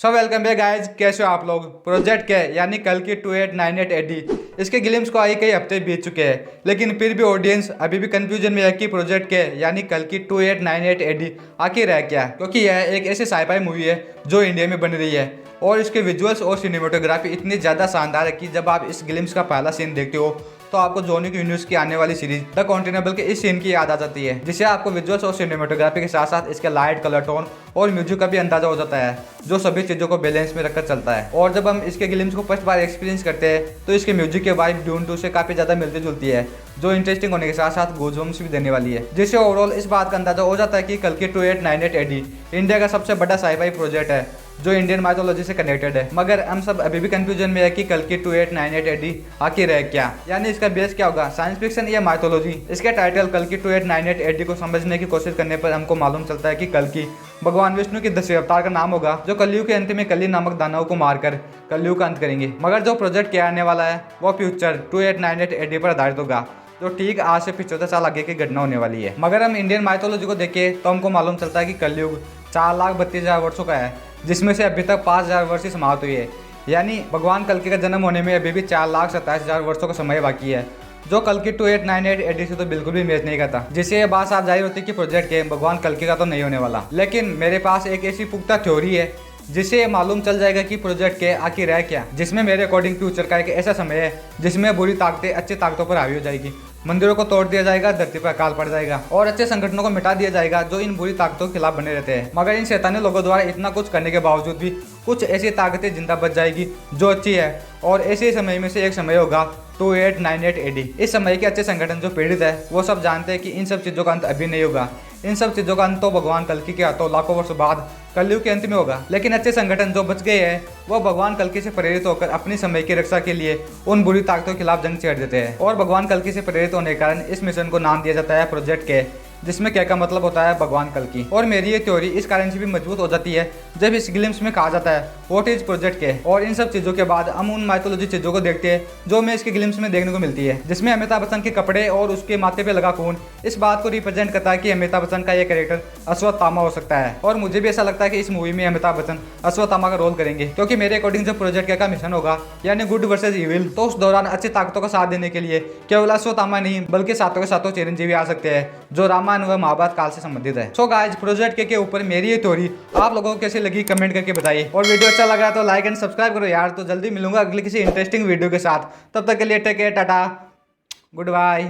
So welcome back guys, कैसे हो आप लोग। प्रोजेक्ट क्या है यानी कल की 2898 एडी इसके ग्लिम्स को आए कई हफ्ते बीत चुके हैं, लेकिन फिर भी ऑडियंस अभी भी कंफ्यूजन में है कि प्रोजेक्ट क्या है यानी कल की 2898 एडी आखिर है क्या। क्योंकि यह एक ऐसी साईफाई मूवी है जो इंडिया में बन रही है और इसके विजुअल्स और सिनेमेटोग्राफी इतनी ज़्यादा शानदार है कि जब आप इस ग्लिम्स का पहला सीन देखते हो तो आपको जॉनी यूनिवर्स की आने वाली सीरीज द कॉन्टिनेबल के इस सीन की याद आ जाती है, जिससे आपको विजुअल्स और सिनेमेटोग्राफी के साथ साथ इसके लाइट, कलर टोन और म्यूजिक का भी अंदाजा हो जाता है, जो सभी चीज़ों को बैलेंस में रखकर चलता है। और जब हम इसके ग्लिम्स को फर्स्ट बार एक्सपीरियंस करते हैं तो इसके म्यूजिक के वाइब ड्यून 2 से काफ़ी ज़्यादा मिलती जुलती है, जो इंटरेस्टिंग होने के साथ साथ गूज़बम्प्स भी देने वाली है, जिससे ओवरऑल इस बात का अंदाजा हो जाता है कि कल की 2898 एडी इंडिया का सबसे बड़ा साईफाई प्रोजेक्ट है जो इंडियन माइथोलॉजी से कनेक्टेड है। मगर हम सब अभी भी कंफ्यूजन में है कि कल की 2898 एडी आखिर है क्या, यानी इसका बेस क्या होगा, साइंस फिक्शन या माइथोलॉजी। इसके टाइटल कल की 2898 एडी को समझने की कोशिश करने पर हमको मालूम चलता है कि कल की भगवान विष्णु के 10वें अवतार का नाम होगा, जो कलयुग के अंत में कली नामक दानव को मारकर कलयुग का अंत करेंगे। मगर जो प्रोजेक्ट किया आने वाला है वो फ्यूचर 2898 एडी पर आधारित होगा, जो ठीक आज से 75 साल आगे की घटना होने वाली है। मगर हम इंडियन माइथोलॉजी को देखें तो हमको मालूम चलता है कि कलयुग 4,32,000 वर्षों का है, जिसमें से अभी तक 5,000 वर्ष ही समाप्त हुई है, यानी भगवान कल्कि का जन्म होने में अभी भी 4,27,000 वर्षों का समय बाकी है, जो कल की 2898 एडी से तो बिल्कुल भी मैच नहीं करता। जिससे ये बात साफ जाहिर होती है कि प्रोजेक्ट के भगवान कल्कि का तो नहीं होने वाला। लेकिन मेरे पास एक ऐसी पुख्ता थ्योरी है जिससे ये मालूम चल जाएगा कि प्रोजेक्ट के आखिर है क्या, जिसमें मेरे अकॉर्डिंग फ्यूचर का एक ऐसा समय है जिसमें बुरी ताकतें अच्छी ताकतों पर हावी हो जाएगी, मंदिरों को तोड़ दिया जाएगा, धरती पर अकाल पड़ जाएगा और अच्छे संगठनों को मिटा दिया जाएगा जो इन बुरी ताकतों के खिलाफ बने रहते हैं। मगर इन शैतानी लोगों द्वारा इतना कुछ करने के बावजूद भी कुछ ऐसी ताकतें जिंदा बच जाएगी जो अच्छी है, और ऐसे समय में से एक समय होगा 2898 एडी। इस समय के अच्छे संगठन जो पीड़ित है वो सब जानते हैं कि इन सब चीज़ों का अंत अभी नहीं होगा, इन सब चीज़ों का अंत तो भगवान कल्कि के हाथों लाखों वर्ष बाद कलयुग के अंत में होगा। लेकिन अच्छे संगठन जो बच गए हैं वो भगवान कल्कि से प्रेरित होकर अपनी समय की रक्षा के लिए उन बुरी ताकतों के खिलाफ जंग छेड़ देते हैं, और भगवान कल्कि से प्रेरित होने के कारण इस मिशन को नाम दिया जाता है प्रोजेक्ट के, जिसमें क्या का मतलब होता है भगवान कल्कि। और मेरी ये थ्योरी इस कारण से भी मजबूत हो जाती है जब इस ग्लिम्स में कहा जाता है व्हाट इज प्रोजेक्ट के, और इन सब चीज़ों के बाद हम उन माइथोलॉजी चीज़ों को देखते हैं जो हमें इसके ग्लिम्स में देखने को मिलती है, जिसमें अमिताभ बच्चन के कपड़े और उसके माथे पे लगा खून इस बात को रिप्रेजेंट करता है कि अमिताभ बच्चन का यह कैरेक्टर अश्वत्थामा हो सकता है। और मुझे भी ऐसा लगता है कि इस मूवी में अमिताभ बच्चन अश्वत्थामा का रोल करेंगे, क्योंकि मेरे अकॉर्डिंग जो प्रोजेक्ट का मिशन होगा यानी गुड वर्सेज इविल, तो उस दौरान अच्छी ताकतों का साथ देने के लिए केवल अश्वत्थामा नहीं बल्कि सातों के सातों चिरंजीवी आ सकते हैं जो रामायण व महाभारत काल से संबंधित है। सो गाइस, प्रोजेक्ट के ऊपर मेरी ये थ्योरी आप लोगों को कैसी लगी कमेंट करके बताइए, और वीडियो अच्छा लगा तो लाइक एंड सब्सक्राइब करो यार। तो जल्दी मिलूंगा अगली किसी इंटरेस्टिंग वीडियो के साथ, तब तक के लिए take care, tata, good bye.